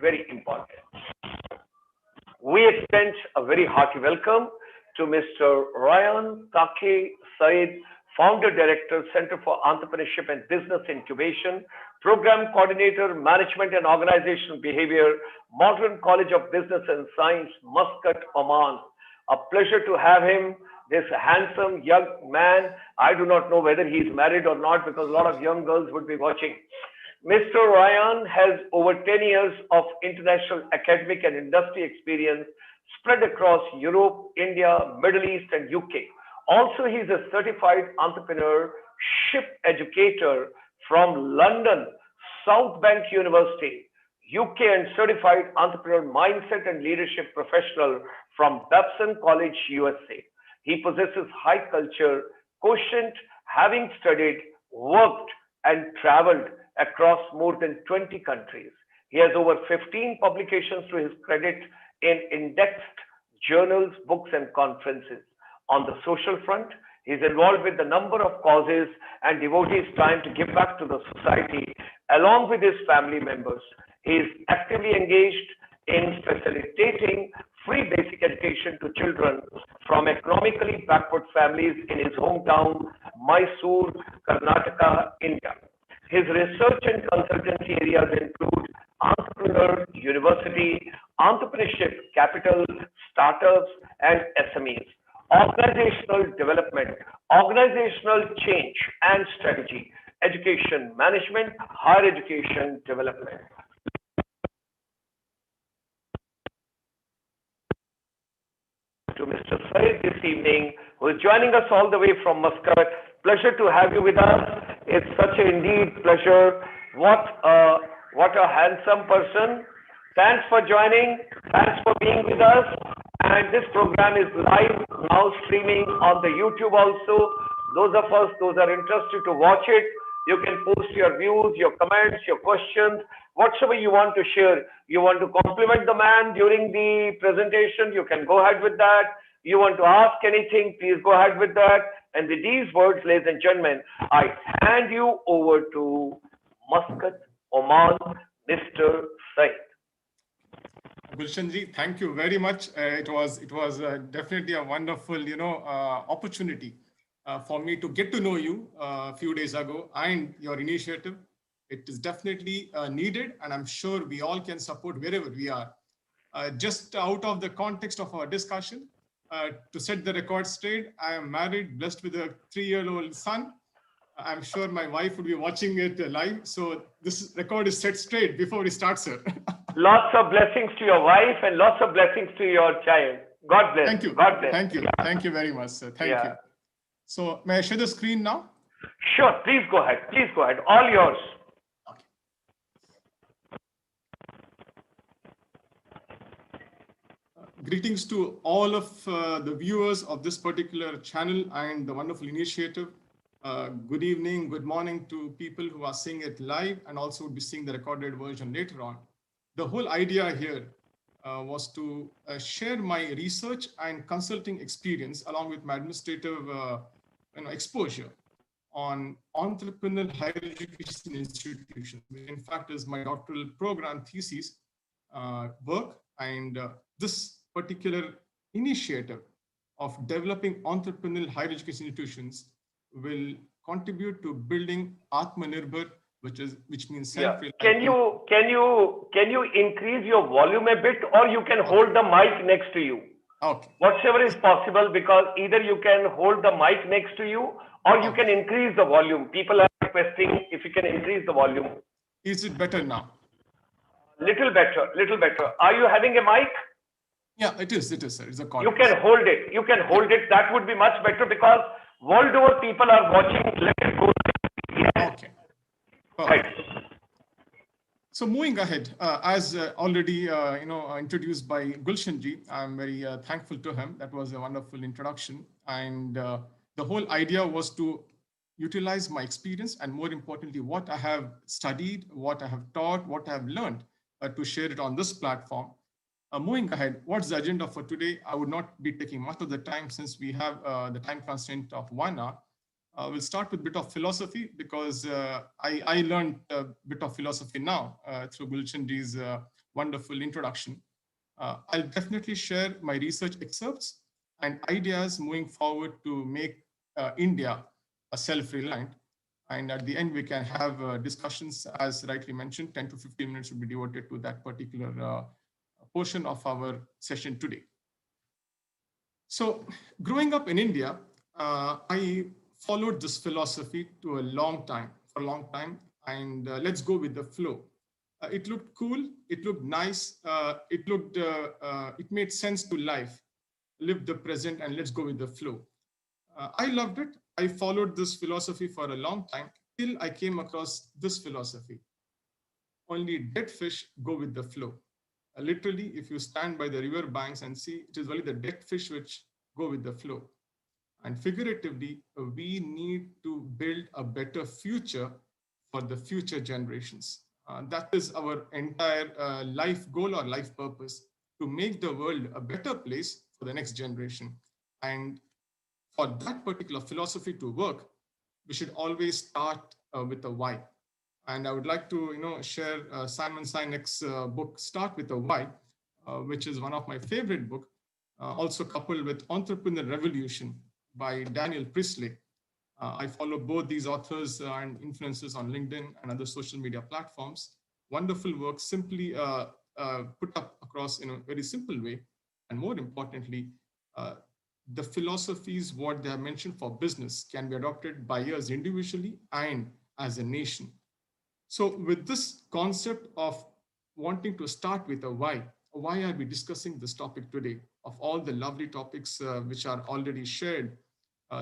very important. We extend a very hearty welcome to Mr. Raihan Taqui Syed, Founder Director, Center for Entrepreneurship and Business Incubation, Program Coordinator, Management and Organizational Behavior, Modern College of Business and Science, Muscat, Oman. A pleasure to have him, this handsome young man. I do not know whether he is married or not because a lot of young girls would be watching. Mr. Raihan has over 10 years of international academic and industry experience spread across Europe, India, Middle East, and UK. Also, he is a certified entrepreneurship educator from London, South Bank University, UK, and certified entrepreneur mindset and leadership professional from Babson College, USA. He possesses high culture quotient, having studied, worked, and traveled across more than 20 countries. He has over 15 publications to his credit in indexed journals, books, and conferences. On the social front, he is involved with a number of causes and devotes his time to give back to the society along with his family members. He is actively engaged in facilitating free basic education to children from economically backward families in his hometown, Mysore, Karnataka, India. His research and consultancy areas include Entrepreneur University, Entrepreneurship Capital, Startups, and SMEs, Organizational Development, Organizational Change and Strategy, Education Management, Higher Education Development. To Mr. Syed this evening, who is joining us all the way from Muscat. Pleasure to have you with us. It's such an indeed pleasure. What a handsome person. Thanks for joining. Thanks for being with us. And this program is live now streaming on the YouTube also. Those of us, those are interested to watch it, you can post your views, your comments, your questions, whatsoever you want to share. You want to compliment the man during the presentation, you can go ahead with that. You want to ask anything, please go ahead with that. And with these words, ladies and gentlemen, I hand you over to Muscat, Oman, Mr. Syed. Gulshan ji, thank you very much. It was definitely a wonderful, opportunity for me to get to know you a few days ago and your initiative. It is definitely needed, and I'm sure we all can support wherever we are. Just out of the context of our discussion, to set the record straight, I am married, blessed with a 3-year-old son. I'm sure my wife would be watching it live. So this record is set straight before we start, sir. Lots of blessings to your wife and lots of blessings to your child. God bless. Thank you. God bless. Thank you. Yeah. Thank you very much, sir. Thank you. So may I share the screen now? Sure. Please go ahead. Please go ahead. All yours. Greetings to all of the viewers of this particular channel and the wonderful initiative. Good evening, good morning to people who are seeing it live and also would be seeing the recorded version later on. The whole idea here was to share my research and consulting experience along with my administrative exposure on entrepreneurial higher education institutions, which in fact is my doctoral program thesis work. And this particular initiative of developing entrepreneurial higher education institutions will contribute to building Atmanirbhar, which means self-reliant. Can you increase your volume a bit, or you can hold the mic next to you? Okay. Whatever is possible, because either you can hold the mic next to you, or you can increase the volume. People are requesting if you can increase the volume. Is it better now? Little better, little better. Are you having a mic? Yeah, it is, sir. It's a call. You can hold it. You can hold it. That would be much better because world over people are watching. Let it go. Yeah. Okay. Right. So moving ahead, as already introduced by Gulshan ji, I'm very thankful to him. That was a wonderful introduction, and the whole idea was to utilize my experience and, more importantly, what I have studied, what I have taught, what I have learned, to share it on this platform. Moving ahead, what's the agenda for today? I would not be taking much of the time since we have the time constraint of 1 hour. We'll start with a bit of philosophy because I learned a bit of philosophy now through Gulshan ji's wonderful introduction. I'll definitely share my research excerpts and ideas moving forward to make India a self-reliant. And at the end, we can have discussions, as rightly mentioned, 10 to 15 minutes will be devoted to that particular portion of our session today. So growing up in India, I followed this philosophy to a long time, for a long time, and let's go with the flow. It looked cool, it looked nice, it made sense to life. Live the present and let's go with the flow. I loved it. I followed this philosophy for a long time till I came across this philosophy. Only dead fish go with the flow. Literally, if you stand by the river banks and see, it is only the dead fish which go with the flow. And figuratively, we need to build a better future for the future generations. That is our entire life goal or life purpose, to make the world a better place for the next generation. And for that particular philosophy to work, we should always start with a why. And I would like to, share Simon Sinek's book, Start with a Why, which is one of my favorite books, also coupled with Entrepreneurial Revolution by Daniel Priestley. I follow both these authors and influencers on LinkedIn and other social media platforms. Wonderful work, simply put up across in a very simple way. And more importantly, the philosophies, what they have mentioned for business, can be adopted by us individually and as a nation. So with this concept of wanting to start with a why are we discussing this topic today? Of all the lovely topics which are already shared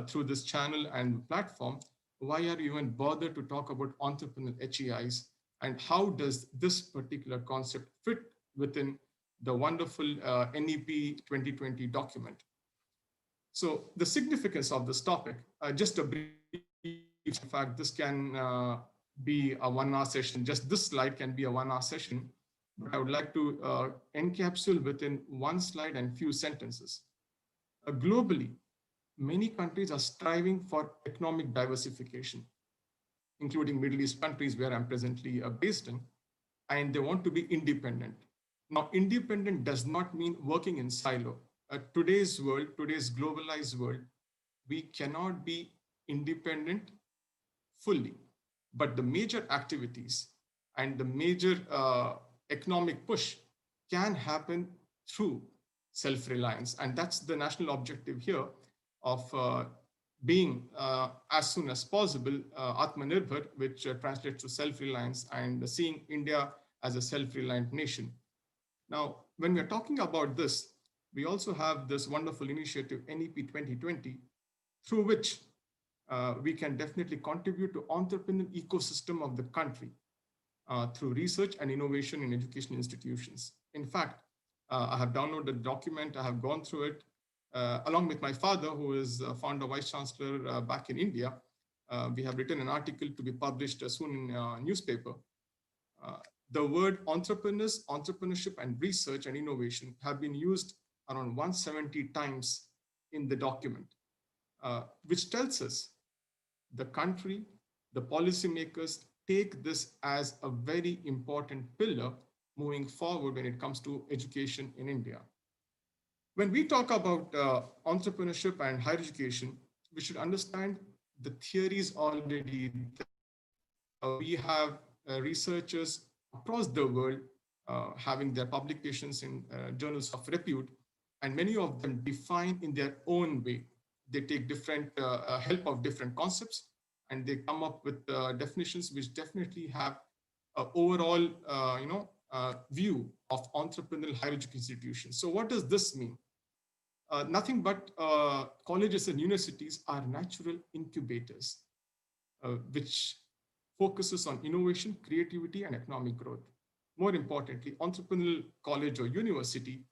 through this channel and platform, why are you even bothered to talk about entrepreneurial HEIs, and how does this particular concept fit within the wonderful NEP 2020 document? So the significance of this topic, just a brief, in fact, this can be a 1 hour session. Just this slide can be a 1 hour session, but I would like to encapsulate within one slide and few sentences. Globally, many countries are striving for economic diversification, including Middle East countries where I'm presently based in, and they want to be independent. Now, independent does not mean working in silo. Today's world, today's globalized world, we cannot be independent fully, but the major activities and the major economic push can happen through self-reliance. And that's the national objective here of being as soon as possible Atmanirbhar, which translates to self-reliance, and seeing India as a self-reliant nation. Now, when we're talking about this, we also have this wonderful initiative, NEP 2020, through which we can definitely contribute to entrepreneurial ecosystem of the country through research and innovation in education institutions. In fact, I have downloaded the document, I have gone through it, along with my father, who is founder vice chancellor back in India. We have written an article to be published soon in a newspaper. The word entrepreneurs, entrepreneurship, and research and innovation have been used around 170 times in the document, which tells us the country, the policymakers take this as a very important pillar moving forward when it comes to education in India. When we talk about entrepreneurship and higher education, we should understand the theories already there. We have researchers across the world having their publications in journals of repute, and many of them define in their own way. They take different help of different concepts, and they come up with definitions which definitely have an overall view of entrepreneurial higher education institutions. So what does this mean? Nothing but colleges and universities are natural incubators, which focuses on innovation, creativity, and economic growth. More importantly, entrepreneurial college or university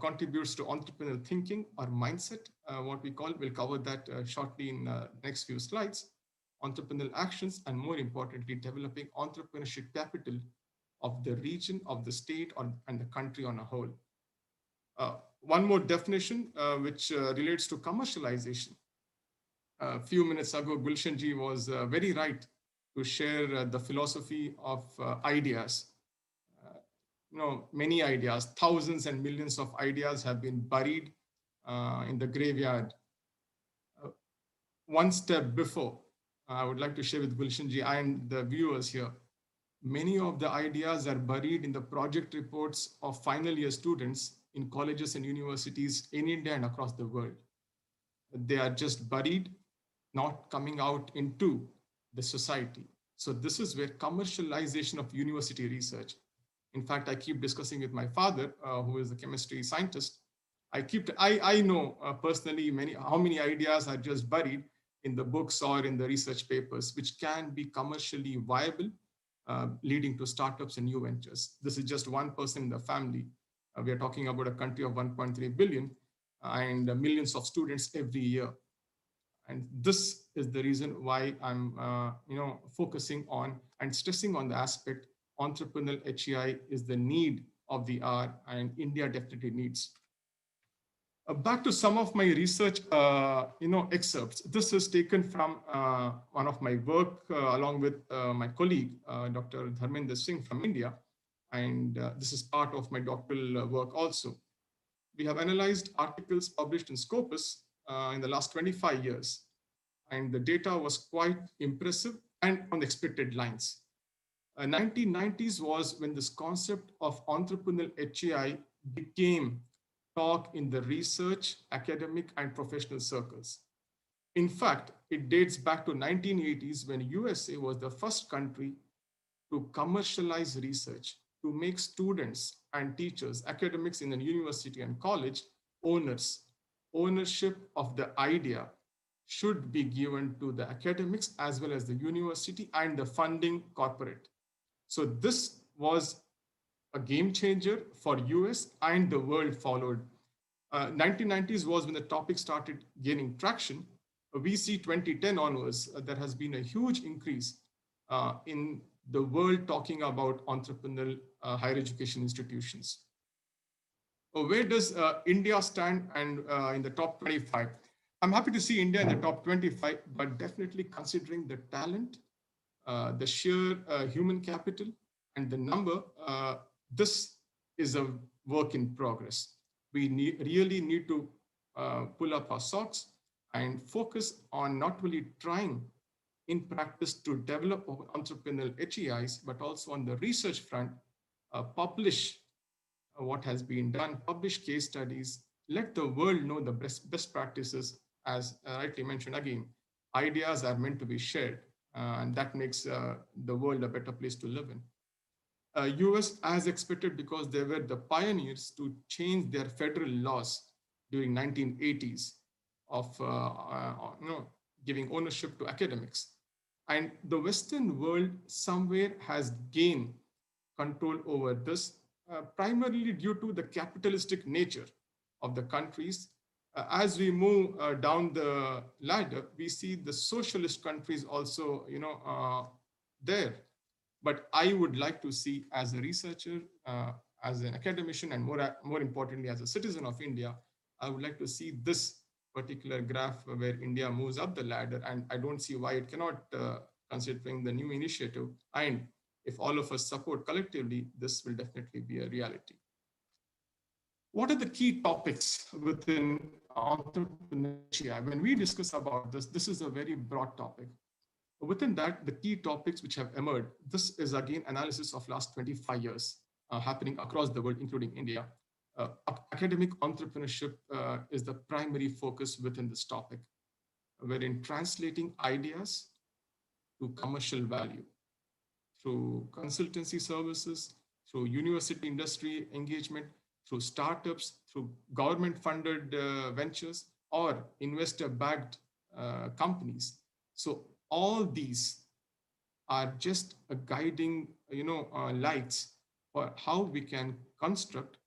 contributes to entrepreneurial thinking or mindset, what we call. We'll cover that shortly in the next few slides. Entrepreneurial actions, and more importantly, developing entrepreneurship capital of the region, of the state, and the country on a whole. One more definition, which relates to commercialization. A few minutes ago, Gulshan ji was very right to share the philosophy of ideas. many ideas, thousands and millions of ideas have been buried in the graveyard. One step before, I would like to share with Gulshan ji and the viewers here. Many of the ideas are buried in the project reports of final year students in colleges and universities in India and across the world. They are just buried, not coming out into the society. So this is where commercialization of university research. In fact, I keep discussing with my father, who is a chemistry scientist. I know personally how many ideas are just buried in the books or in the research papers, which can be commercially viable, leading to startups and new ventures. This is just one person in the family. We are talking about a country of 1.3 billion and millions of students every year. And this is the reason why I'm focusing on and stressing on the aspect entrepreneurial HEI is the need of the hour, and India definitely needs. Back to some of my research excerpts. This is taken from one of my work along with my colleague, Dr. Dharmender Singh from India. And this is part of my doctoral work also. We have analyzed articles published in Scopus in the last 25 years. And the data was quite impressive and on the expected lines. 1990s was when this concept of entrepreneurial HEI became talk in the research, academic, and professional circles. In fact, it dates back to 1980s when USA was the first country to commercialize research, to make students and teachers, academics in a university and college, owners. Ownership of the idea should be given to the academics as well as the university and the funding corporate. So this was a game changer for US and the world followed. 1990s was when the topic started gaining traction. We see 2010 onwards, there has been a huge increase in the world talking about entrepreneurial higher education institutions. Where does India stand and in the top 25? I'm happy to see India in the top 25, but definitely considering the talent, the sheer human capital, and the number, this is a work in progress. We really need to pull up our socks and focus on not really trying in practice to develop entrepreneurial HEIs, but also on the research front, publish what has been done, publish case studies, let the world know the best practices. As rightly mentioned again, ideas are meant to be shared, and that makes the world a better place to live in. US, as expected, because they were the pioneers to change their federal laws during 1980s of giving ownership to academics. And the Western world somewhere has gained control over this, primarily due to the capitalistic nature of the countries. As we move down the ladder, we see the socialist countries also, there. But I would like to see, as a researcher, as an academician, and more importantly, as a citizen of India, I would like to see this particular graph where India moves up the ladder, and I don't see why it cannot, considering the new initiative. And if all of us support collectively, this will definitely be a reality. What are the key topics within entrepreneurship? When we discuss about this, this is a very broad topic. Within that, the key topics which have emerged, this is again analysis of last 25 years happening across the world, including India. Academic entrepreneurship is the primary focus within this topic, wherein translating ideas to commercial value through consultancy services, through university industry engagement, through startups, through government-funded ventures, or investor-backed companies. So all these are just a guiding, lights for how we can construct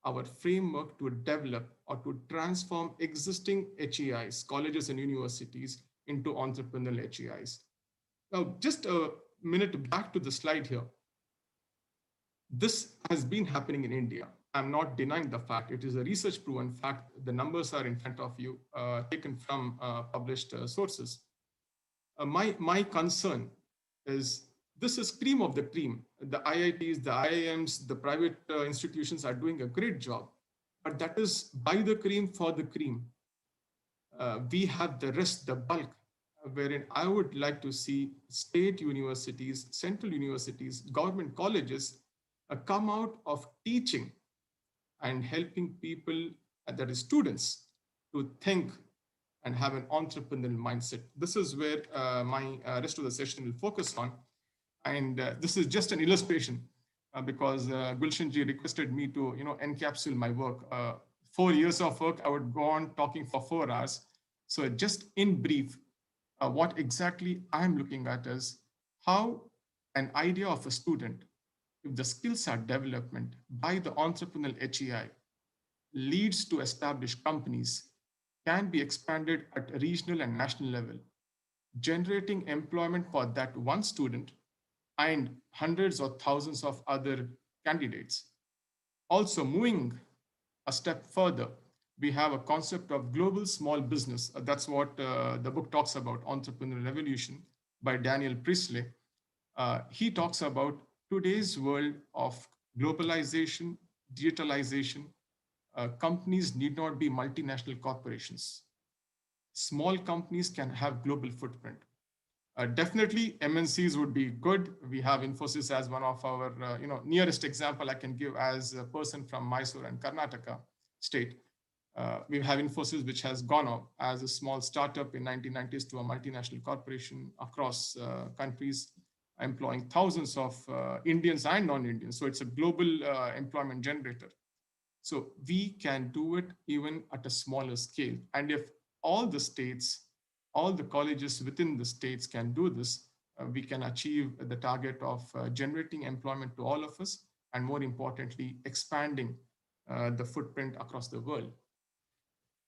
our framework to develop or to transform existing HEIs, colleges and universities, into entrepreneurial HEIs. Now, just a minute back to the slide here. This has been happening in India. I'm not denying the fact. It is a research proven fact. The numbers are in front of you, taken from published sources. My concern is this is cream of the cream. The IITs, the IIMs, the private institutions are doing a great job, but that is by the cream for the cream. We have the rest, the bulk, wherein I would like to see state universities, central universities, government colleges come out of teaching and helping people, that is students, to think and have an entrepreneurial mindset. This is where my rest of the session will focus on. And this is just an illustration because Gulshan ji requested me to, encapsulate my work. 4 years of work, I would go on talking for 4 hours. So just in brief, what exactly I'm looking at is how an idea of a student, if the skills are development by the entrepreneurial HEI, leads to established companies, can be expanded at regional and national level, generating employment for that one student and hundreds or thousands of other candidates. Also, moving a step further, we have a concept of global small business. That's what the book talks about, Entrepreneurial Revolution by Daniel Priestley. He talks about today's world of globalization, digitalization. Companies need not be multinational corporations. Small companies can have global footprint. Definitely, MNCs would be good. We have Infosys as one of our, nearest example I can give as a person from Mysore and Karnataka state. We have Infosys, which has gone up as a small startup in 1990s to a multinational corporation across countries, employing thousands of Indians and non-Indians. So it's a global employment generator. So we can do it even at a smaller scale. And if all the states, all the colleges within the states can do this, we can achieve the target of generating employment to all of us, and more importantly, expanding the footprint across the world.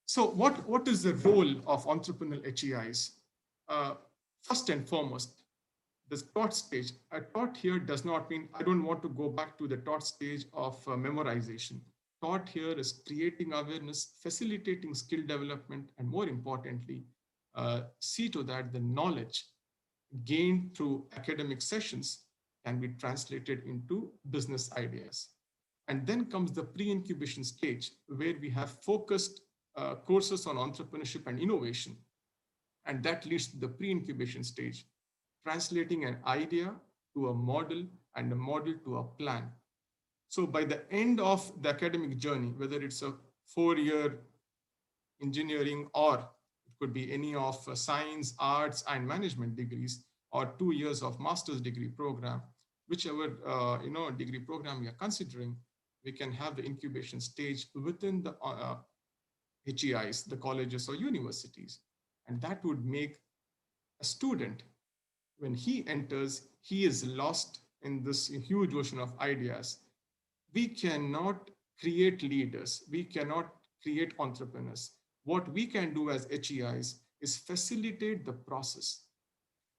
So what is the role of entrepreneurial HEIs? First and foremost, the thought stage. A thought here does not mean I don't want to go back to the thought stage of memorization. Thought here is creating awareness, facilitating skill development, and more importantly, see to that the knowledge gained through academic sessions can be translated into business ideas. And then comes the pre-incubation stage, where we have focused courses on entrepreneurship and innovation. And that leads to the pre-incubation stage, translating an idea to a model and a model to a plan. So by the end of the academic journey, whether it's a 4-year engineering or it could be any of science, arts, and management degrees, or 2 years of master's degree program, whichever degree program we are considering, we can have the incubation stage within the HEIs, the colleges or universities. And that would make a student, when he enters, he is lost in this huge ocean of ideas. We cannot create leaders. We cannot create entrepreneurs. What we can do as HEIs is facilitate the process.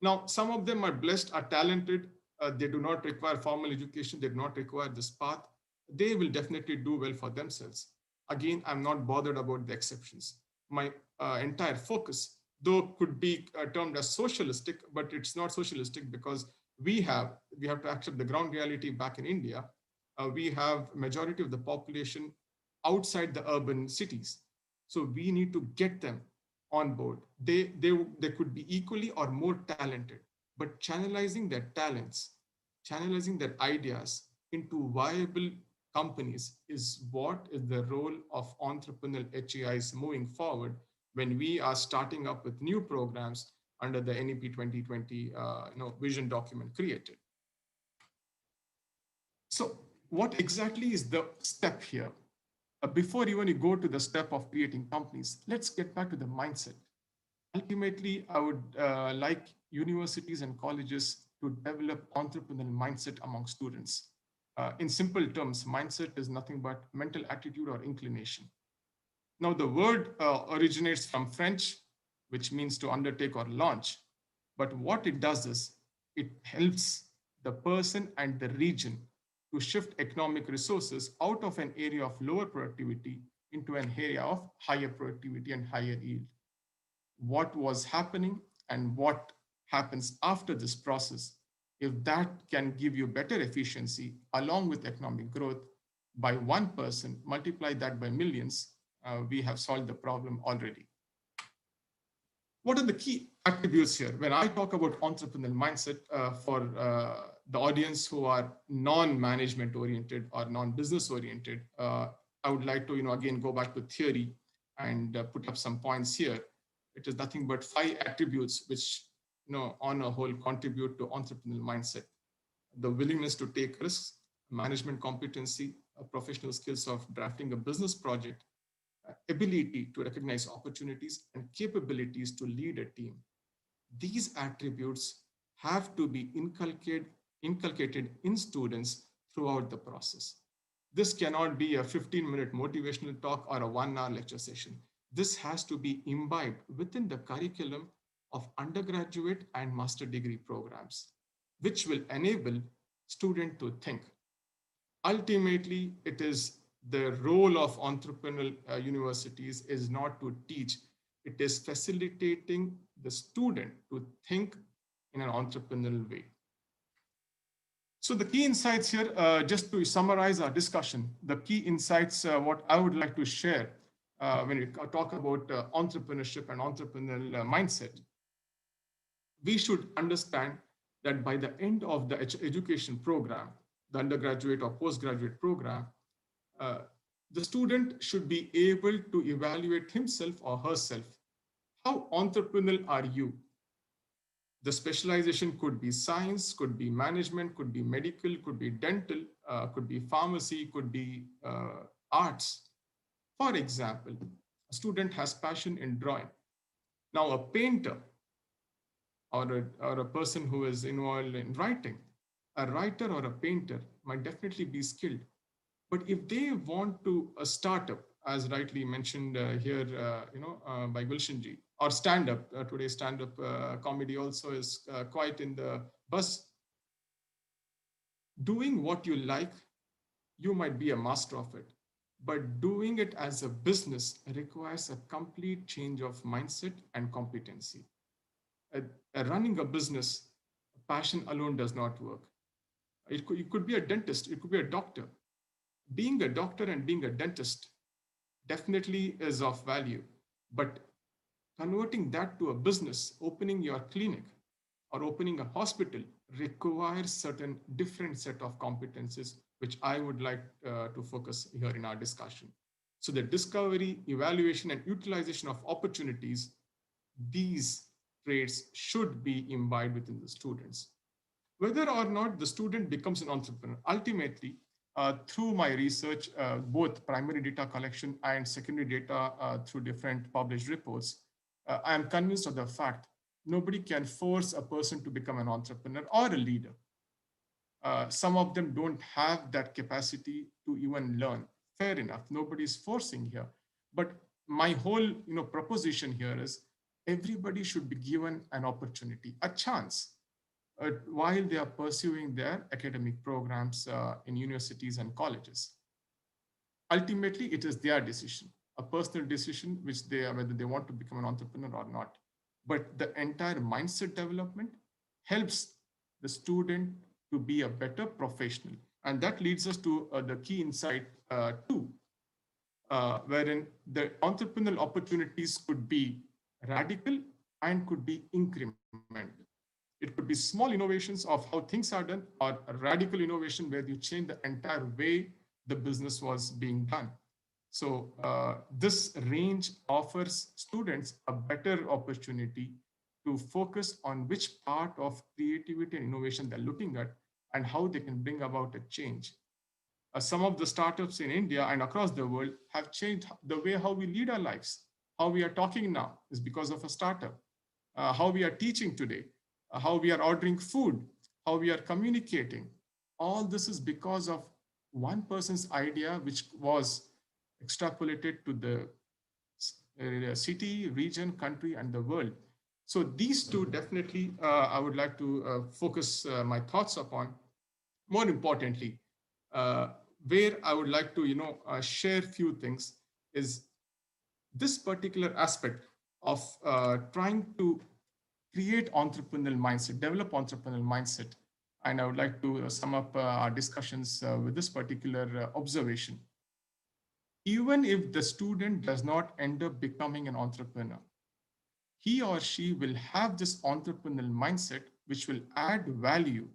Now, some of them are blessed, are talented. They do not require formal education. They do not require this path. They will definitely do well for themselves. Again, I'm not bothered about the exceptions. My entire focus, though, could be termed as socialistic, but it's not socialistic because we have to accept the ground reality back in India. We have majority of the population outside the urban cities. So we need to get them on board. They could be equally or more talented, but channelizing their talents, channelizing their ideas into viable companies is what is the role of entrepreneurial HEIs moving forward when we are starting up with new programs under the NEP 2020 vision document created. So what exactly is the step here? Before even you go to the step of creating companies, let's get back to the mindset. Ultimately, I would like universities and colleges to develop entrepreneurial mindset among students. In simple terms, mindset is nothing but mental attitude or inclination. Now, the word originates from French, which means to undertake or launch. But what it does is it helps the person and the region to shift economic resources out of an area of lower productivity into an area of higher productivity and higher yield. What was happening and what happens after this process If that can give you better efficiency along with economic growth by one person, multiply that by millions, we have solved the problem already. What are the key attributes here? When I talk about entrepreneurial mindset for the audience who are non-management oriented or non-business oriented, I would like to, again, go back to theory and put up some points here. It is nothing but 5 attributes which, on a whole, contribute to entrepreneurial mindset: the willingness to take risks, management competency, professional skills of drafting a business project, ability to recognize opportunities, and capabilities to lead a team. These attributes have to be inculcated in students throughout the process. This cannot be a 15-minute motivational talk or a 1-hour lecture session. This has to be imbibed within the curriculum of undergraduate and master degree programs, which will enable students to think. Ultimately, it is the role of entrepreneurial universities is not to teach, it is facilitating the student to think in an entrepreneurial way. So the key insights here, just to summarize our discussion, the key insights, what I would like to share when we talk about entrepreneurship and entrepreneurial mindset, we should understand that by the end of the education program, the undergraduate or postgraduate program, the student should be able to evaluate himself or herself. How entrepreneurial are you? The specialization could be science, could be management, could be medical, could be dental, could be pharmacy, could be arts. For example, a student has passion in drawing. Now, a painter or a person who is involved in writing, a writer or a painter might definitely be skilled. But if they want to a startup, as rightly mentioned here, by Gulshanji, or stand-up, today's stand-up comedy also is quite in the buzz. Doing what you like, you might be a master of it, but doing it as a business requires a complete change of mindset and competency. Running a business, passion alone does not work. It could be a dentist, it could be a doctor. Being a doctor and being a dentist definitely is of value, but converting that to a business, opening your clinic or opening a hospital requires certain different set of competencies, which I would like to focus here in our discussion. So the discovery, evaluation, and utilization of opportunities, these traits should be imbibed within the students. Whether or not the student becomes an entrepreneur, ultimately, through my research, both primary data collection and secondary data through different published reports, I am convinced of the fact nobody can force a person to become an entrepreneur or a leader. Some of them don't have that capacity to even learn. Fair enough, nobody is forcing here. But my whole proposition here is everybody should be given an opportunity, a chance, while they are pursuing their academic programs in universities and colleges. Ultimately, it is their decision, a personal decision, which whether they want to become an entrepreneur or not. But the entire mindset development helps the student to be a better professional. And that leads us to the key insight 2, wherein the entrepreneurial opportunities could be radical and could be incremental. It could be small innovations of how things are done, or a radical innovation where you change the entire way the business was being done. So this range offers students a better opportunity to focus on which part of creativity and innovation they're looking at and how they can bring about a change. Some of the startups in India and across the world have changed the way how we lead our lives. How we are talking now is because of a startup. How we are teaching today, how we are ordering food, how we are communicating. All this is because of one person's idea, which was extrapolated to the city, region, country, and the world. So these two definitely I would like to focus my thoughts upon. More importantly, where I would like to share few things is this particular aspect of trying to create entrepreneurial mindset, develop entrepreneurial mindset. And I would like to sum up our discussions with this particular observation. Even if the student does not end up becoming an entrepreneur, he or she will have this entrepreneurial mindset, which will add value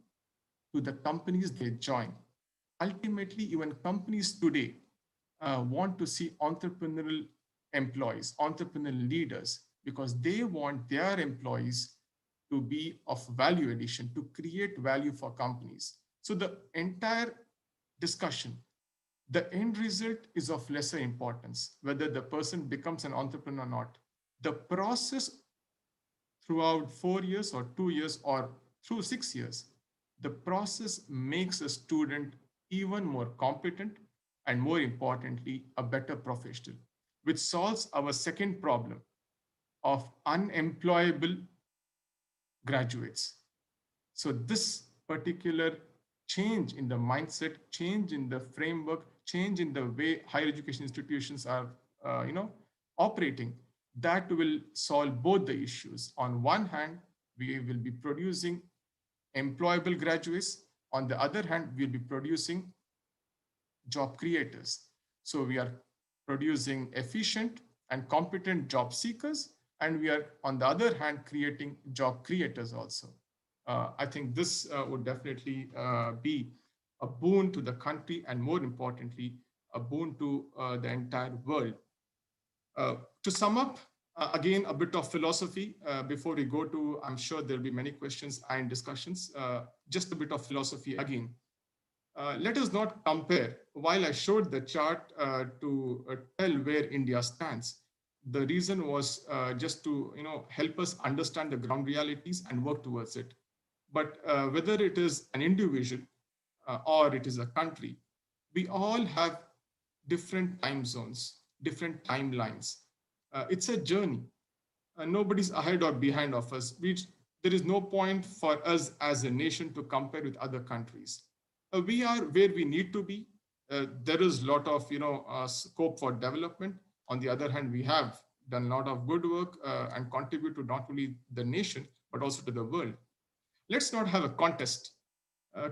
to the companies they join. Ultimately, even companies today want to see entrepreneurial employees, entrepreneurial leaders, because they want their employees to be of value addition, to create value for companies. So the entire discussion, the end result is of lesser importance, whether the person becomes an entrepreneur or not. The process throughout 4 years or 2 years or through 6 years, the process makes a student even more competent and, more importantly, a better professional, which solves our second problem of unemployable graduates. So this particular change in the mindset, change in the framework, change in the way higher education institutions are, operating, that will solve both the issues. On one hand, we will be producing employable graduates. On the other hand, we'll be producing job creators. So we are producing efficient and competent job seekers, and we are, on the other hand, creating job creators also. I think this would definitely be a boon to the country, and more importantly, a boon to the entire world. To sum up, again, a bit of philosophy before we go to, I'm sure there'll be many questions and discussions. Just a bit of philosophy again. Let us not compare. While I showed the chart to tell where India stands, the reason was just to help us understand the ground realities and work towards it. But whether it is an individual or it is a country, we all have different time zones, different timelines. It's a journey. Nobody's ahead or behind of us. There is no point for us as a nation to compare with other countries. We are where we need to be. There is a lot of scope for development. On the other hand, we have done a lot of good work and contribute to not only the nation but also to the world. Let's not have a contest.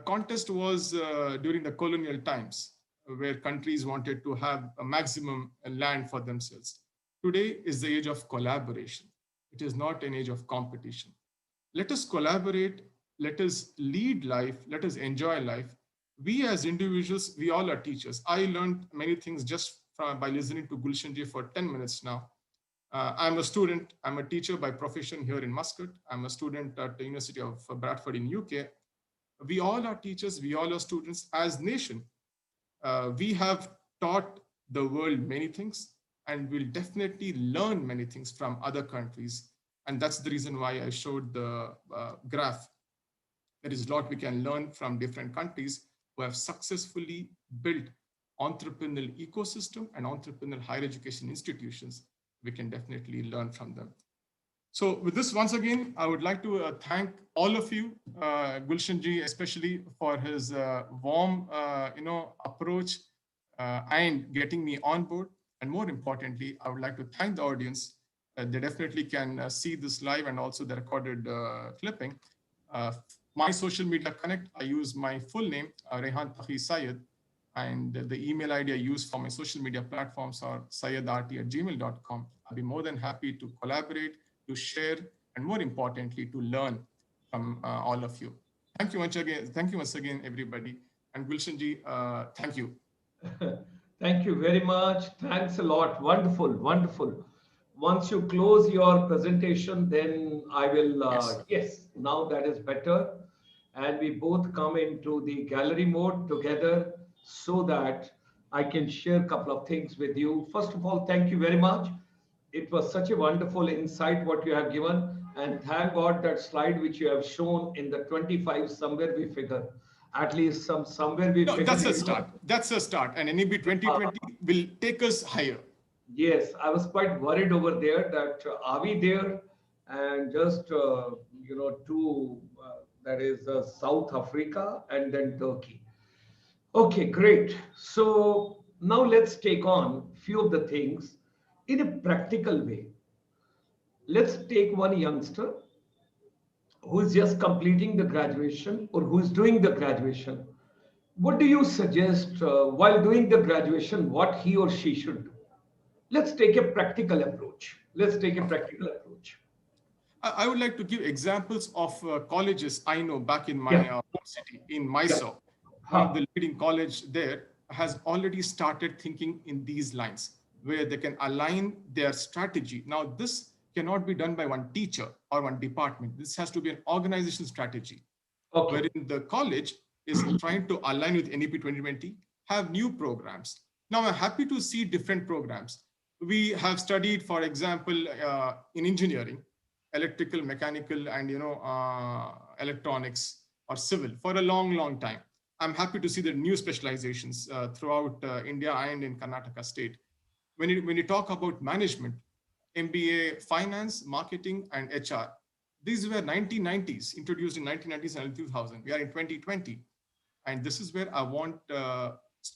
Contest was during the colonial times, where countries wanted to have a maximum land for themselves. Today is the age of collaboration. It is not an age of competition. Let us collaborate. Let us lead life. Let us enjoy life. We as individuals, we all are teachers. I learned many things just by listening to Gulshan ji for 10 minutes now. I'm a student. I'm a teacher by profession here in Muscat. I'm a student at the University of Bradford in UK. We all are teachers. We all are students. As nation, we have taught the world many things, and we'll definitely learn many things from other countries. And that's the reason why I showed the graph. There is a lot we can learn from different countries who have successfully built entrepreneurial ecosystem and entrepreneurial higher education institutions. We can definitely learn from them. So with this, once again, I would like to thank all of you, Gulshan ji especially, for his warm, approach and getting me on board. And more importantly, I would like to thank the audience. They definitely can see this live and also the recorded clipping. My social media connect, I use my full name, Raihan Taqui Syed, and the email ID I use for my social media platforms are sayedrt@gmail.com. I'll be more than happy to collaborate, to share, and more importantly, to learn from all of you. Thank you once again. Thank you once again, everybody. And Gulshan ji, thank you. Thank you very much. Thanks a lot. Wonderful, wonderful. Once you close your presentation, then I will, Yes. yes, now that is better. And we both come into the gallery mode together so that I can share a couple of things with you. First of all, thank you very much. It was such a wonderful insight what you have given. And thank God that slide which you have shown in the 25, somewhere we figure, at least somewhere we No, figure. that's a start. That's a start. And NEP 2020 will take us higher. Yes, I was quite worried over there that are we there, and just to that is South Africa and then Turkey. Okay, great. So now let's take on few of the things in a practical way. Let's take one youngster who is just completing the graduation or who is doing the graduation, what do you suggest while doing the graduation, what he or she should do? Let's take a practical approach. Let's take a practical approach. I would like to give examples of colleges I know back in my Yeah, home city, in yeah. Mysore. One of Huh. the leading college there has already started thinking in these lines, where they can align their strategy. Now, this cannot be done by one teacher or one department. This has to be an organizational strategy, Okay. wherein the college is trying to align with NEP 2020, have new programs. Now, I'm happy to see different programs. We have studied, for example, in engineering, electrical, mechanical, and electronics or civil for a long, long time. I'm happy to see the new specializations throughout India and in Karnataka state. When you talk about management, MBA, finance, marketing, and HR, these were 1990s, introduced in 1990s and 2000. We are in 2020. And this is where I want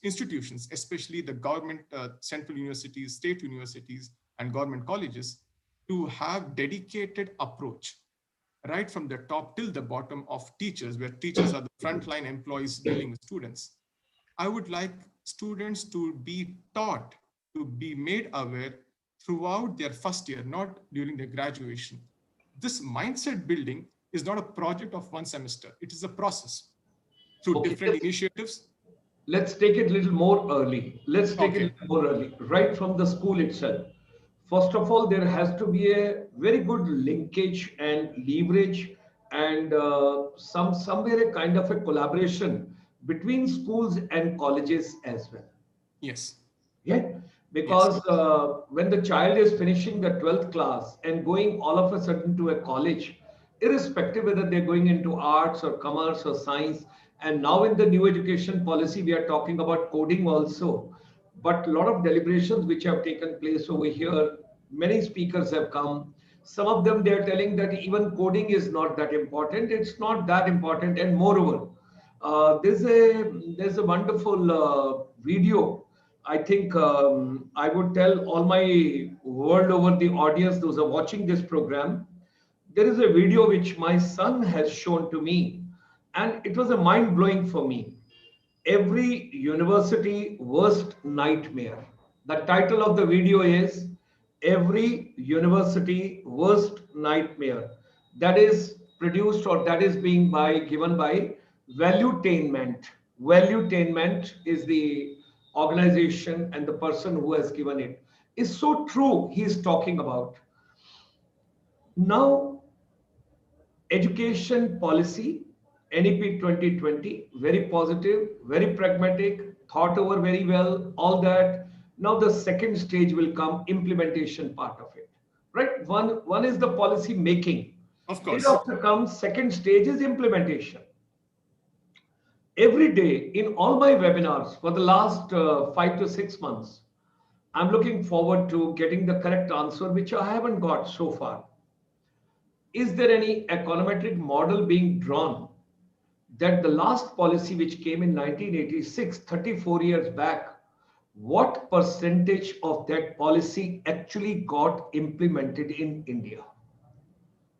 institutions, especially the government central universities, state universities, and government colleges, to have dedicated approach right from the top till the bottom of teachers, where teachers are the frontline employees dealing with students. I would like students to be taught, to be made aware throughout their first year, not during their graduation. This mindset building is not a project of one semester. It is a process through Okay. different initiatives. Let's take it a little more early. Let's take it a Okay, little more early, right from the school itself. First of all, there has to be a very good linkage and leverage and somewhere a kind of a collaboration between schools and colleges as well. yes, Yeah, yes, because when the child is finishing the 12th class and going all of a sudden to a college, irrespective whether they're going into arts or commerce or science, and now in the new education policy, we are talking about coding also. But a lot of deliberations which have taken place over here, many speakers have come. Some of them they're telling that even coding is not that important. It's not that important, and moreover, there's a wonderful video. I think I would tell all my world over the audience, those are watching this program. There is a video which my son has shown to me, and it was a mind blowing for me. Every university worst nightmare. The title of the video is Every University Worst Nightmare. That is produced or that is being given by Valuetainment. Valuetainment is the organization and the person who has given it. Is so true he is talking about. Now education policy, NEP 2020, very positive, very pragmatic, thought over very well, all that. Now the second stage will come, implementation part of it, right? One is the policy making. of course. Thereafter comes second stage is implementation. Every day in all my webinars for the last 5 to 6 months, I'm looking forward to getting the correct answer, which I haven't got so far. Is there any econometric model being drawn that the last policy which came in 1986, 34 years back, what percentage of that policy actually got implemented in India?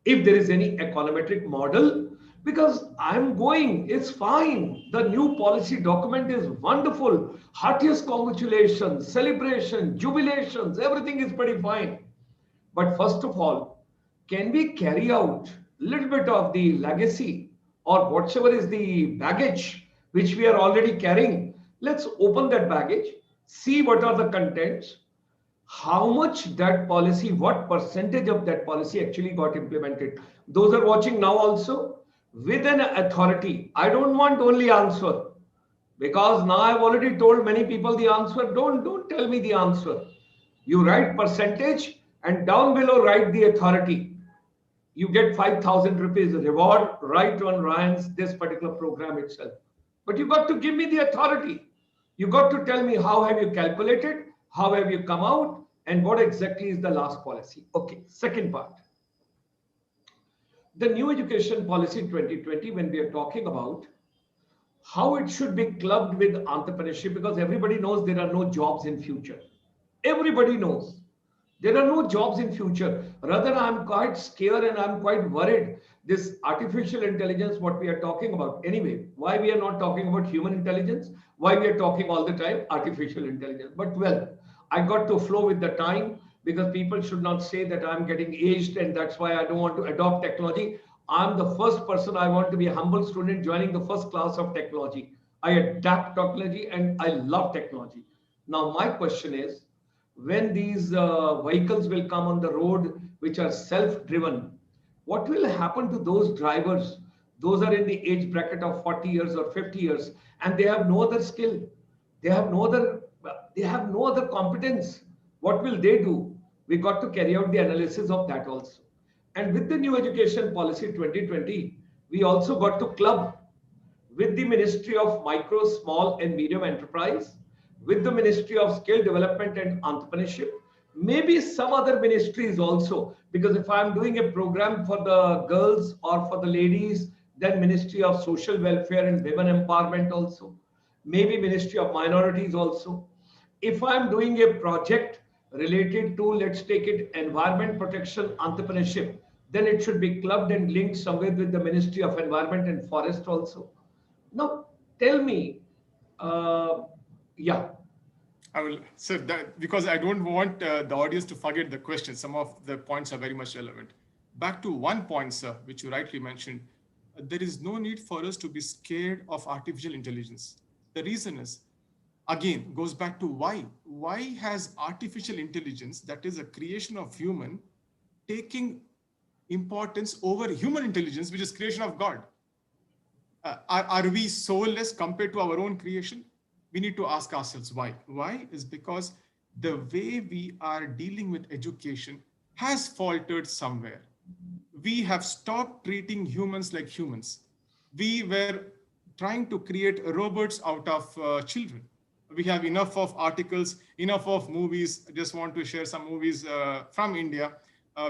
If there is any econometric model, because I'm going, it's fine. The new policy document is wonderful. Heartiest congratulations, celebration, jubilations, everything is pretty fine. But first of all, can we carry out a little bit of the legacy or whatever is the baggage which we are already carrying? Let's open that baggage, see what are the contents, how much that policy, what percentage of that policy actually got implemented. Those are watching now also with an authority. I don't want only answer because now I've already told many people the answer. Don't tell me the answer. You write percentage and down below write the authority. You get 5,000 rupees reward right on Ryan's this particular program itself. But you got to give me the authority. You got to tell me how have you calculated, how have you come out, and what exactly is the last policy. Okay, second part. The new education policy 2020, when we are talking about how it should be clubbed with entrepreneurship, because everybody knows there are no jobs in future. Everybody knows There are no jobs in future. Rather, I'm quite scared and I'm quite worried. This artificial intelligence, what we are talking about. Anyway, why we are not talking about human intelligence? Why we are talking all the time artificial intelligence? But well, I got to flow with the time because people should not say that I'm getting aged and that's why I don't want to adopt technology. I'm the first person. I want to be a humble student joining the first class of technology. I adapt technology and I love technology. Now, my question is, when these vehicles will come on the road which are self-driven, what will happen to those drivers? Those are in the age bracket of 40 years or 50 years, and they have no other skill. They have no other. They have no other competence. What will they do? We got to carry out the analysis of that also. And with the new education policy 2020, we also got to club with the Ministry of Micro, Small and Medium Enterprise, with the Ministry of Skill Development and Entrepreneurship, maybe some other ministries also. Because if I'm doing a program for the girls or for the ladies, then Ministry of Social Welfare and Women Empowerment also, maybe Ministry of Minorities also. If I'm doing a project related to, let's take it, environment protection entrepreneurship, then it should be clubbed and linked somewhere with the Ministry of Environment and Forest also. Now, tell me, uh, yeah, I will, sir, that, because I don't want the audience to forget the question. Some of the points are very much relevant. Back to one point, sir, which you rightly mentioned, there is no need for us to be scared of artificial intelligence. The reason is, again, goes back to why. Why has artificial intelligence, that is a creation of human, taking importance over human intelligence, which is creation of God? Are we soulless compared to our own creation? We need to ask ourselves why. Why is because the way we are dealing with education has faltered somewhere. We have stopped treating humans like humans. We were trying to create robots out of children. We have enough of articles, enough of movies. I just want to share some movies from India,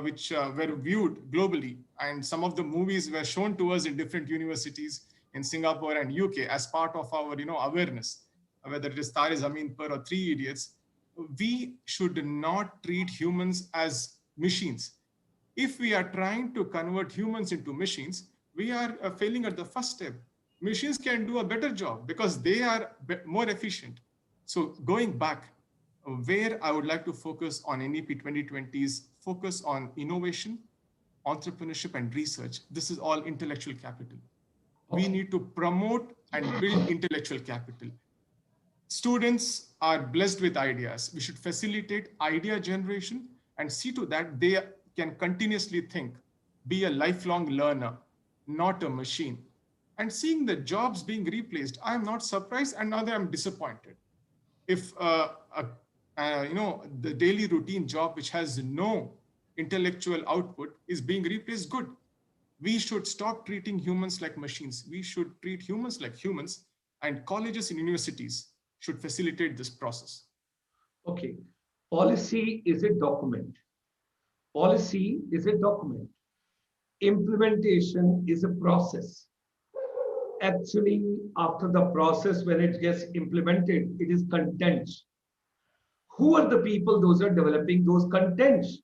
which were viewed globally. And some of the movies were shown to us in different universities in Singapore and UK as part of our awareness, whether it is Tare Zameen Par or Three Idiots. We should not treat humans as machines. If we are trying to convert humans into machines, we are failing at the first step. Machines can do a better job because they are more efficient. So going back, where I would like to focus on NEP 2020's focus on innovation, entrepreneurship and research. This is all intellectual capital. We need to promote and build intellectual capital. Students are blessed with ideas. We should facilitate idea generation and see to that they can continuously think, be a lifelong learner, not a machine. And seeing the jobs being replaced, I'm not surprised and neither I'm disappointed. If the daily routine job which has no intellectual output is being replaced, good. We should stop treating humans like machines. We should treat humans like humans, and colleges and universities should facilitate this process. okay. Policy is a document. Policy is a document. Implementation is a process. Actually, after the process, when it gets implemented, it is contents. Who are the people those are developing those contents?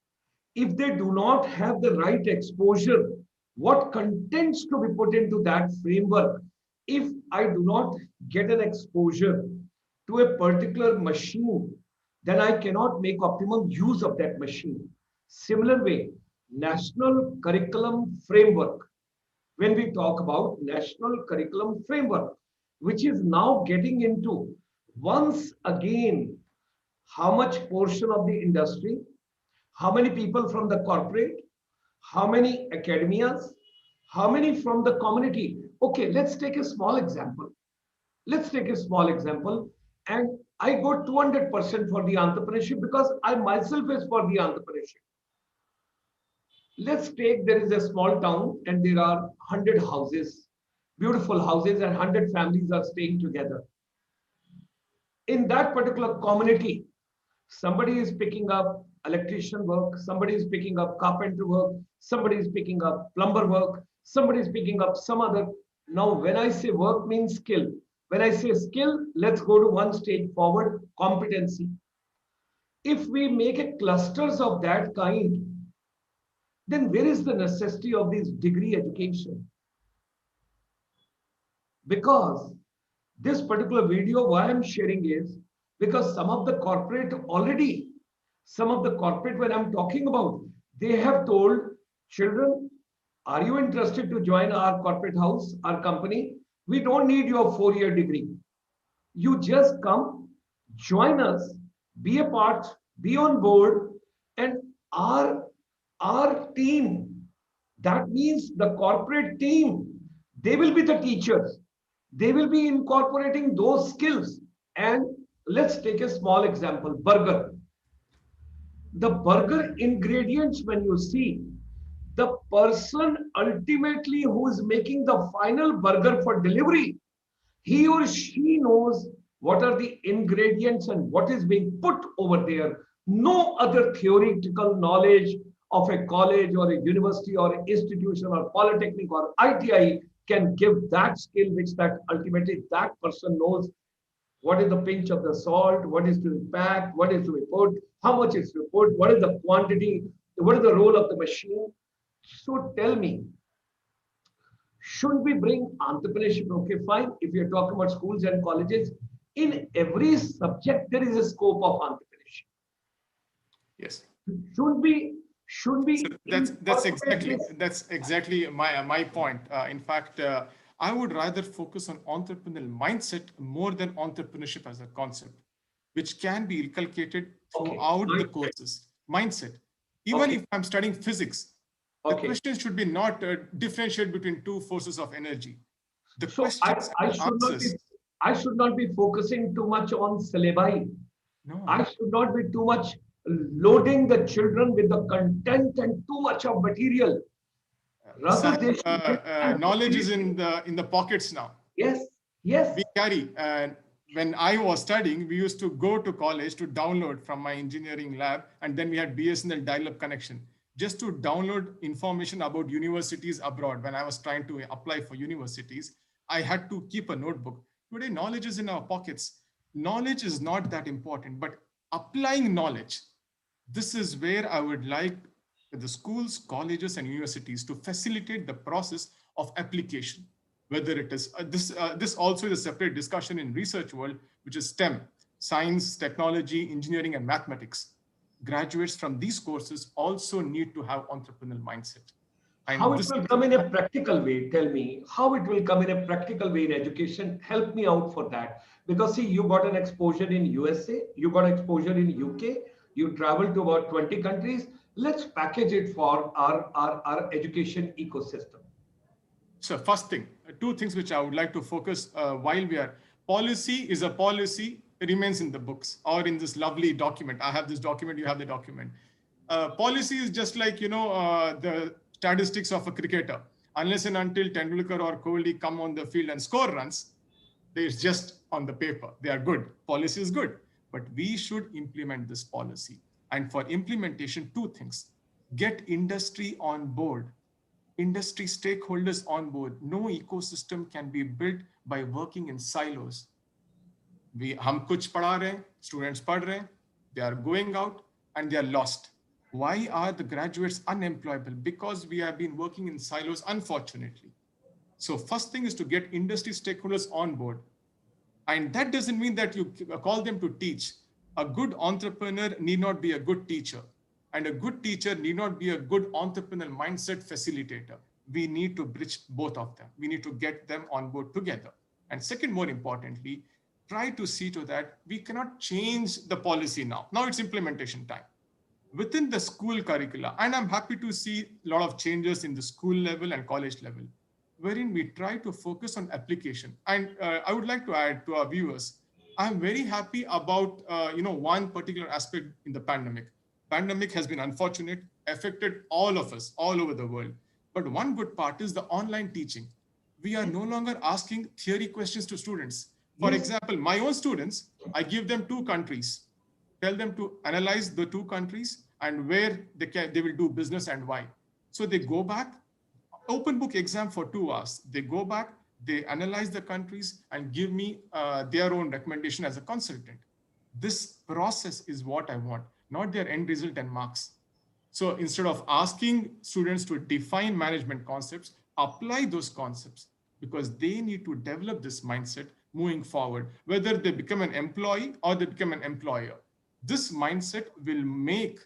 If they do not have the right exposure, what contents to be put into that framework? If I do not get an exposure to a particular machine, then I cannot make optimum use of that machine. Similar way, national curriculum framework. When we talk about national curriculum framework, which is now getting into once again how much portion of the industry, how many people from the corporate, how many academias, how many from the community. Okay, let's take a small example. Let's take a small example. And I go 200% for the entrepreneurship because I myself is for the entrepreneurship. Let's take there is a small town and there are 100 houses, beautiful houses, and 100 families are staying together. In that particular community, somebody is picking up electrician work, somebody is picking up carpenter work, somebody is picking up plumber work, somebody is picking up some other. Now, when I say work means skill, when I say skill, let's go to one stage forward, competency. If we make a clusters of that kind, then where is the necessity of this degree education? Because this particular video, why I'm sharing is because some of the corporate already, some of the corporate when I'm talking about, they have told children, are you interested to join our corporate house, our company? We don't need your 4-year degree. You just come, join us, be a part, be on board, and our our team, that means the corporate team, they will be the teachers. They will be incorporating those skills. And let's take a small example, burger. The burger ingredients, when you see, the person ultimately who is making the final burger for delivery, he or she knows what are the ingredients and what is being put over there. No other theoretical knowledge of a college or a university or an institution or polytechnic or ITI can give that skill which that ultimately that person knows what is the pinch of the salt, what is to be packed, what is to be put, how much is to be put, what is the quantity, what is the role of the machine. So tell me, should we bring entrepreneurship? Okay, fine. If you're talking about schools and colleges, in every subject there is a scope of entrepreneurship. Yes. Should we? Should So we? that's exactly my point. In fact, I would rather focus on entrepreneurial mindset more than entrepreneurship as a concept, which can be inculcated Okay. throughout the courses. Mindset. Even if I'm studying physics, the question should be not differentiate between two forces of energy. The So questions I and should not be answers. I should not be focusing too much on syllabi. No. I should not be too much loading the children with the content and too much of material. Rather, they should get Knowledge is in the pockets now. Yes, yes. We carry. When I was studying, we used to go to college to download from my engineering lab, and then we had BSNL dial-up connection just to download information about universities abroad. When I was trying to apply for universities, I had to keep a notebook. Today, knowledge is in our pockets. Knowledge is not that important, but applying knowledge, this is where I would like the schools, colleges, and universities to facilitate the process of application. Whether it is this also is a separate discussion in research world, which is STEM, science, technology, engineering, and mathematics. Graduates from these courses also need to have entrepreneurial mindset. And how it will come in a practical way? Tell me how it will come in a practical way in education. Help me out for that. Because see, you got an exposure in USA, you got exposure in UK, you traveled to about 20 countries. Let's package it for our education ecosystem. so first thing, two things which I would like to focus while we are, policy is a policy, it remains in the books or in this lovely document. I have this document, you have the document. Policy is just like, the statistics of a cricketer. Unless and until Tendulkar or Kohli come on the field and score runs, it's just on the paper. They are good. Policy is good. But we should implement this policy. And for implementation, two things. Get industry on board. Industry stakeholders on board. No ecosystem can be built by working in silos. हम कुछ पढ़ा रहे हैं, students पढ़ रहे हैं, they are going out and they are lost. Why are the graduates unemployable? Because we have been working in silos, unfortunately. So first thing is to get industry stakeholders on board. And that doesn't mean that you call them to teach. A good entrepreneur need not be a good teacher. And a good teacher need not be a good entrepreneurial mindset facilitator. We need to bridge both of them. We need to get them on board together. And second, more importantly, try to see to that we cannot change the policy now. Now it's implementation time. Within the school curricula, and I'm happy to see a lot of changes in the school level and college level, wherein we try to focus on application. And I would like to add to our viewers, I'm very happy about one particular aspect in the pandemic. Pandemic has been unfortunate, affected all of us all over the world. But one good part is the online teaching. We are no longer asking theory questions to students. For example, my own students, I give them two countries, tell them to analyze the two countries and where they will do business and why. So they go back, open book exam for 2 hours. They go back, they analyze the countries and give me their own recommendation as a consultant. This process is what I want, not their end result and marks. So instead of asking students to define management concepts, apply those concepts, because they need to develop this mindset moving forward, whether they become an employee or they become an employer. This mindset will make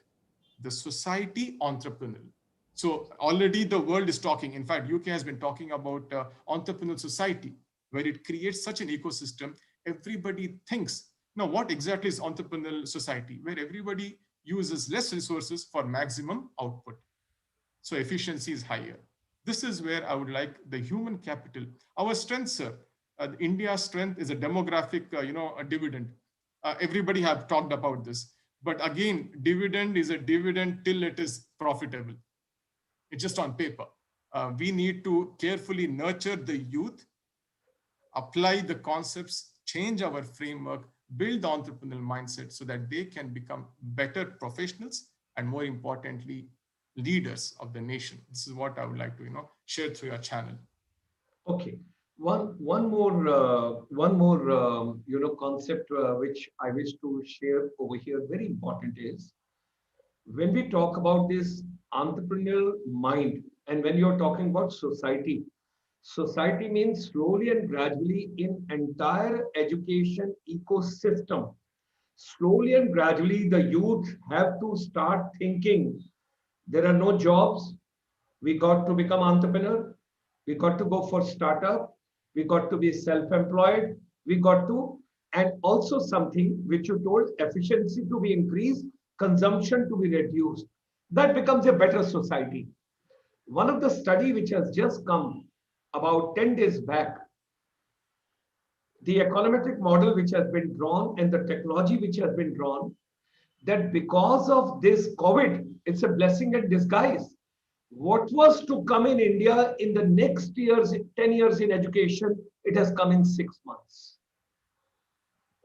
the society entrepreneurial. So already the world is talking. In fact, UK has been talking about entrepreneurial society, where it creates such an ecosystem. Everybody thinks, now what exactly is entrepreneurial society? Where everybody uses less resources for maximum output. So efficiency is higher. This is where I would like the human capital. Our strength, sir, India's strength is a demographic, a dividend. Everybody have talked about this. But again, dividend is a dividend till it is profitable. It's just on paper. We need to carefully nurture the youth, apply the concepts, change our framework, build the entrepreneurial mindset so that they can become better professionals and, more importantly, leaders of the nation. This is what I would like to, share through your channel. Okay. One more concept which I wish to share over here. Very important is when we talk about this entrepreneurial mind, and when you're talking about society, society means slowly and gradually in entire education ecosystem. Slowly and gradually, the youth have to start thinking there are no jobs. We got to become entrepreneur. We got to go for startup. We got to be self-employed. We got to, and also something which you told, efficiency to be increased, consumption to be reduced. That becomes a better society. One of the study which has just come about 10 days back, the econometric model which has been drawn and the technology which has been drawn, that because of this COVID, it's a blessing in disguise. What was to come in India in the next years, 10 years in education, it has come in 6 months.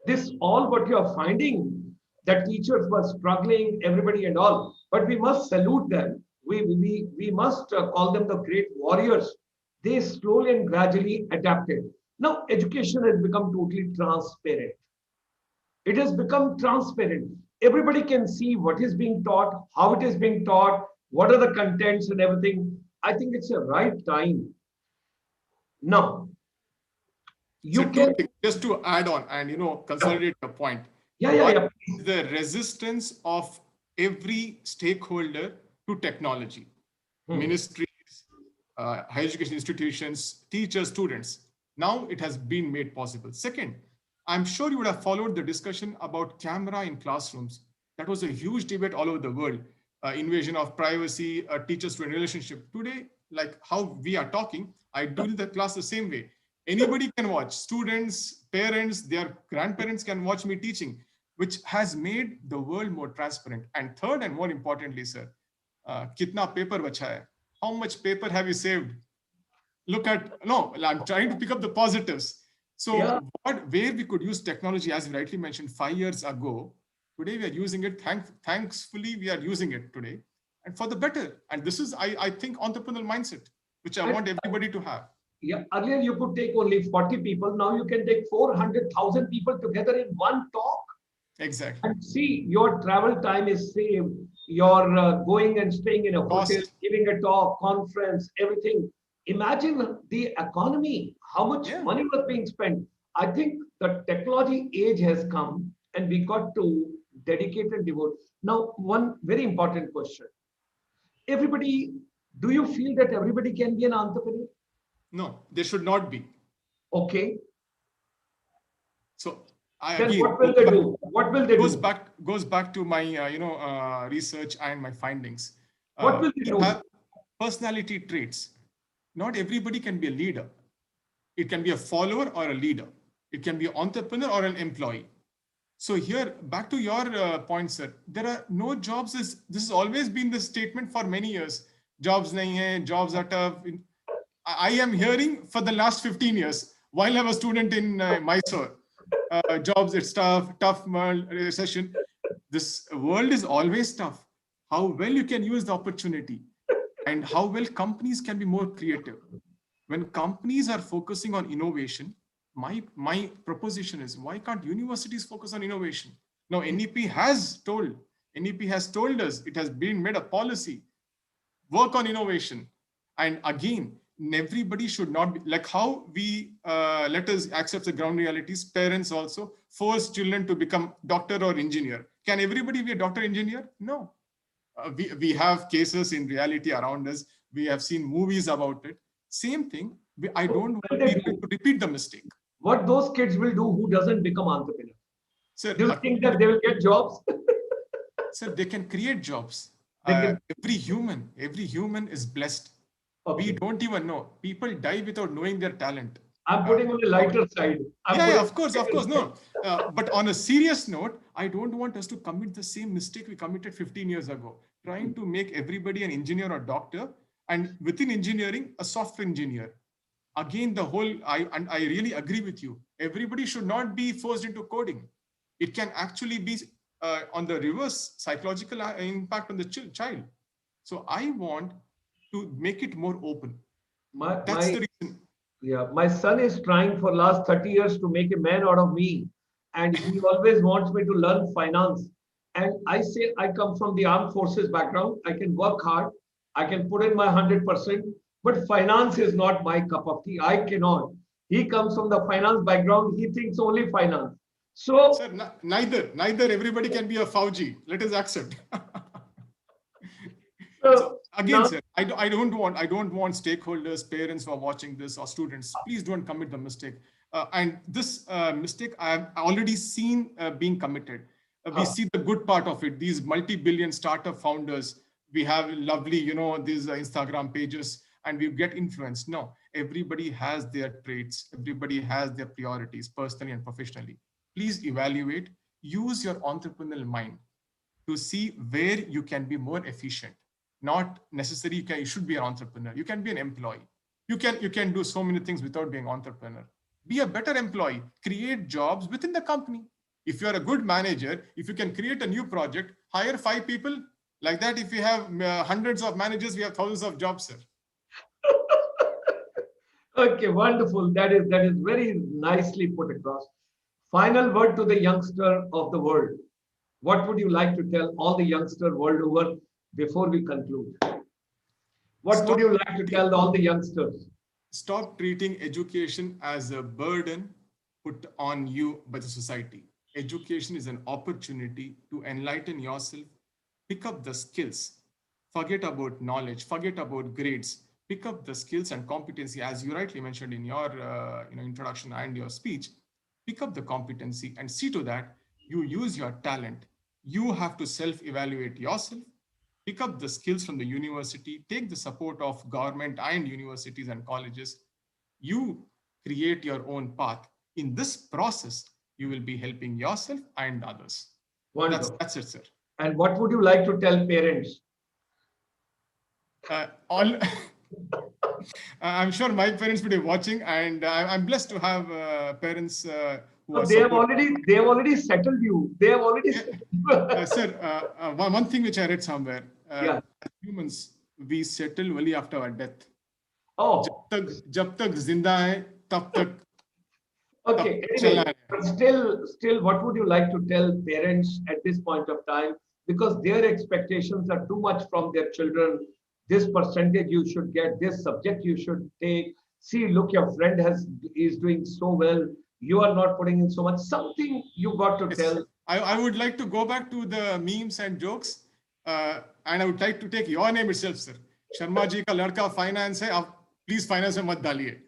This all what you are finding, that teachers were struggling, everybody and all, but we must salute them. We must call them the great warriors. They slowly and gradually adapted. Now education has become totally transparent. It has become transparent. Everybody can see what is being taught, how it is being taught, what are the contents and everything. I think it's a right time. Now, So you can, just to add on and consolidate the point, yeah. what is the resistance of every stakeholder to technology? Ministries, higher education institutions, teachers, students. Now it has been made possible. Second, I'm sure you would have followed the discussion about camera in classrooms. That was a huge debate all over the world. Invasion of privacy, teacher-student relationship. Today, like how we are talking, I do the class the same way. Anybody can watch. Students, parents, their grandparents can watch me teaching, which has made the world more transparent. And third, and more importantly, sir, kitna paper bacha hai? How much paper have you saved? Look at, no, I'm trying to pick up the positives. So yeah. where we could use technology, as you rightly mentioned, 5 years ago, today we are using it. Thankfully, we are using it today, and for the better. And this is, I think, entrepreneurial mindset, which I want everybody to have. Yeah, earlier you could take only 40 people. Now you can take 400,000 people together in one talk. Exactly. And see, your travel time is saved. Your going and staying in a hotel, giving a talk, conference, everything. Imagine the economy, how much money was being spent. I think the technology age has come and we got to dedicate and devote. Now, one very important question. Everybody, do you feel that everybody can be an entrepreneur? No, they should not be. Okay. So then what will they do? What will they goes do? Goes back to my research and my findings. What will they do? Have personality traits. Not everybody can be a leader. It can be a follower or a leader. It can be an entrepreneur or an employee. So here, back to your point, sir, there are no jobs. This has always been the statement for many years. Jobs nahi hai, jobs are tough. I am hearing for the last 15 years while I was a student in Mysore. Jobs, it's tough world, recession. This world is always tough. How well you can use the opportunity and how well companies can be more creative. When companies are focusing on innovation, my proposition is, why can't universities focus on innovation? Now, NEP has told us, it has been made a policy, work on innovation. And again, everybody should not be like how we let us accept the ground realities. Parents also force children to become doctor or engineer. Can everybody be a doctor, engineer? No. We have cases in reality around us. We have seen movies about it. Same thing. I don't want people to repeat the mistake. What those kids will do who doesn't become entrepreneur? Sir, Do you think that they will get jobs? Sir, they can create jobs. Can... Every human is blessed. Okay. We don't even know. People die without knowing their talent. I'm putting on the lighter side. Yeah, of course, no. But on a serious note, I don't want us to commit the same mistake we committed 15 years ago, trying to make everybody an engineer or doctor, and within engineering, a software engineer. Again, I really agree with you. Everybody should not be forced into coding. It can actually be on the reverse psychological impact on the child. So I want to make it more open. That's the reason. Yeah, my son is trying for last 30 years to make a man out of me. And he always wants me to learn finance. And I say, I come from the armed forces background. I can work hard. I can put in my 100%. But finance is not my cup of tea. I cannot. He comes from the finance background. He thinks only finance. So, sir, neither everybody can be a Fauji. Let us accept. So again, now, sir, I don't want stakeholders, parents who are watching this, or students. Please don't commit the mistake. And this mistake I have already seen being committed. We see the good part of it. These multi-billion startup founders. We have lovely, these Instagram pages, and we get influenced. No, everybody has their traits. Everybody has their priorities, personally and professionally. Please evaluate. Use your entrepreneurial mind to see where you can be more efficient. Not necessarily you should be an entrepreneur. You can be an employee. You can do so many things without being an entrepreneur. Be a better employee. Create jobs within the company. If you're a good manager, if you can create a new project, hire 5 people. Like that, if we have hundreds of managers, we have thousands of jobs, sir. Okay, wonderful. That is very nicely put across. Final word to the youngster of the world. What would you like to tell all the youngsters world over before we conclude? What would you like to tell all the youngsters? Stop treating education as a burden put on you by the society. Education is an opportunity to enlighten yourself, pick up the skills, forget about knowledge, forget about grades, pick up the skills and competency, as you rightly mentioned in your introduction and your speech. Pick up the competency and see to that you use your talent. You have to self-evaluate yourself, pick up the skills from the university, take the support of government and universities and colleges. You create your own path. In this process, you will be helping yourself and others. Wonderful. That's it, sir. And what would you like to tell parents? I'm sure my parents will be watching, and I'm blessed to have parents who are. They have already settled you. They have already settled you. Sir, one thing which I read somewhere. As humans, we settle only after our death. Oh. Jab tak zinda hai, tab tak. Okay. Anyway, but still, what would you like to tell parents at this point of time? Because their expectations are too much from their children. This percentage you should get, this subject you should take. See, look, your friend is doing so well. You are not putting in so much. Something you got to tell. I would like to go back to the memes and jokes. And I would like to take your name itself, sir. Sharma ji ka ladka finance hai. Please finance mein mat daliye.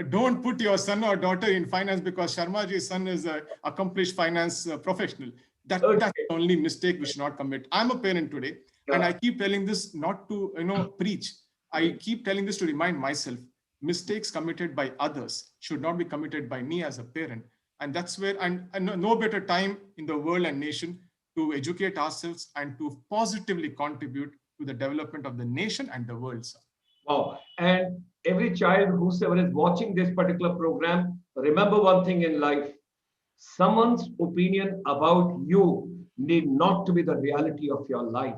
Don't put your son or daughter in finance because Sharma ji's son is an accomplished finance professional. That's the only mistake we should not commit. I'm a parent today, and I keep telling this not to preach. I keep telling this to remind myself. Mistakes committed by others should not be committed by me as a parent. And that's where, and no better time in the world and nation to educate ourselves and to positively contribute to the development of the nation and the world, sir. Wow. And every child whosoever is watching this particular program, remember one thing in life. Someone's opinion about you need not to be the reality of your life.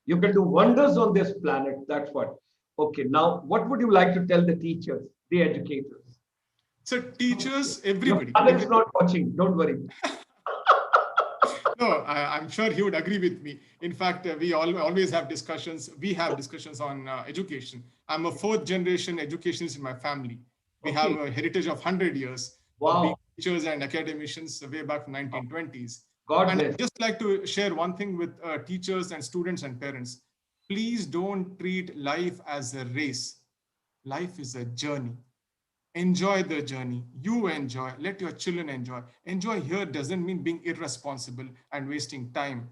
You can do wonders on this planet. That's what. Okay, now what would you like to tell the teachers, the educators? So teachers, everybody. Your father is not watching, don't worry. I'm sure he would agree with me. In fact, we always have discussions. We have discussions on education. I'm a fourth generation educationist in my family. We have Okay. a heritage of 100 years of being Wow. teachers and academicians way back from 1920s. God And bless. I'd just like to share one thing with teachers and students and parents. Please don't treat life as a race. Life is a journey. Enjoy the journey. You enjoy. Let your children enjoy. Enjoy here doesn't mean being irresponsible and wasting time.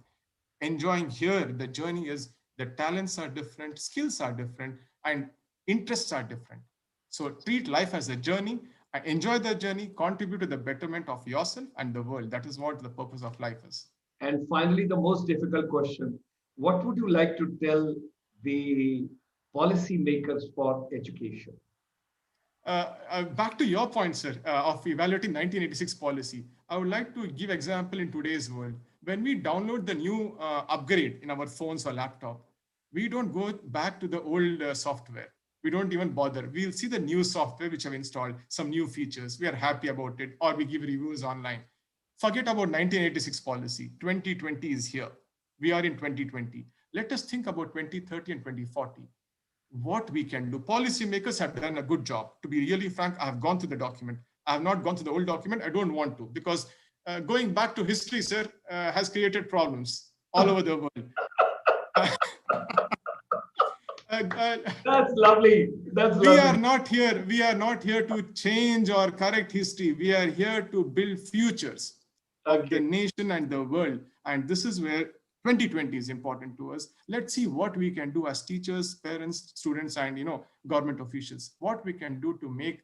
Enjoying here, the journey is the talents are different, skills are different, and interests are different. So treat life as a journey. Enjoy the journey, contribute to the betterment of yourself and the world. That is what the purpose of life is. And finally, the most difficult question. What would you like to tell the policymakers for education? Back to your point, sir, of evaluating 1986 policy, I would like to give example in today's world. When we download the new upgrade in our phones or laptop, we don't go back to the old software. We don't even bother. We'll see the new software which have installed, some new features. We are happy about it, or we give reviews online. Forget about 1986 policy. 2020 is here. We are in 2020. Let us think about 2030 and 2040. What we can do. Policymakers have done a good job. To be really frank, I have gone through the document. I have not gone through the old document. I don't want to, because going back to history, sir, has created problems all over the world. That's lovely. That's we lovely. are not here. We are not here to change or correct history. We are here to build futures of the nation and the world. And this is where 2020 is important to us. Let's see what we can do as teachers, parents, students, and government officials. What we can do to make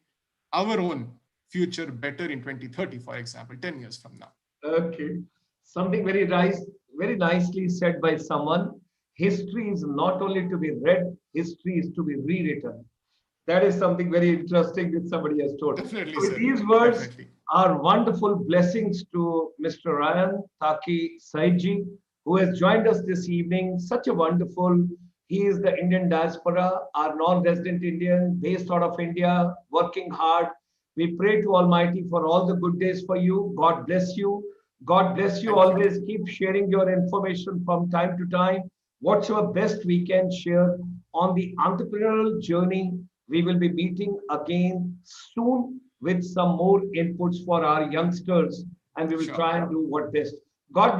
our own future better in 2030, for example, 10 years from now. Okay. Something very nice, very nicely said by someone. History is not only to be read, history is to be rewritten. That is something very interesting that somebody has told. Definitely, So with sir. these words Definitely. are wonderful blessings to Mr. Raihan Taqui Syed, who has joined us this evening. Such a wonderful, he is the Indian diaspora, our non-resident Indian, based out of India, working hard. We pray to Almighty for all the good days for you. God bless you. God bless you. Thank you. Always keep sharing your information from time to time. Whatsoever best we can share on the entrepreneurial journey. We will be meeting again soon with some more inputs for our youngsters, and we will Sure. try and do what best. God bless.